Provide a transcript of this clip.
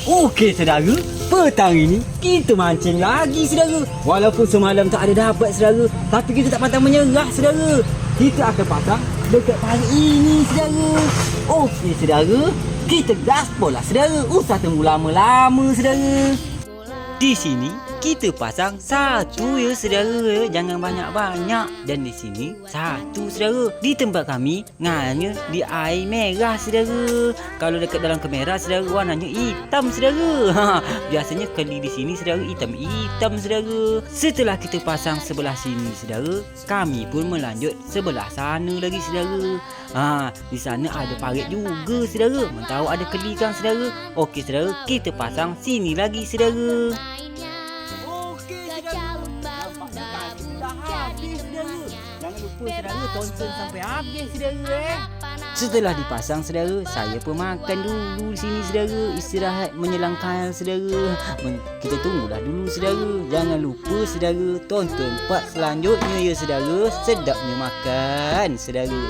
Okey saudara, petang ini kita mancing lagi saudara. Walaupun semalam tak ada dapat saudara, tapi kita tak pantang menyerah saudara. Kita akan pasang dekat pagi ini saudara. Okey saudara, kita gaspol lah saudara. Usah tunggu lama-lama saudara. Di sini kita pasang satu ya saudara, jangan banyak-banyak. Dan di sini satu saudara. Di tempat kami nganya di air merah saudara. Kalau dekat dalam kamera saudara warnanya hitam saudara. Biasanya kali di sini saudara hitam saudara. Setelah kita pasang sebelah sini saudara, kami pun melanjut sebelah sana lagi saudara. Di sana ada parit juga saudara. Mentau ada keli kan saudara. Okey saudara, kita pasang sini lagi saudara. Jangan lupa saudara tonton sampai habis saudara. Setelah dipasang saudara, saya pun makan dulu di sini saudara, istirahat menyelang kail saudara. Kita tunggulah dulu saudara. Jangan lupa saudara tonton part selanjutnya ya saudara. Sedapnya makan saudara.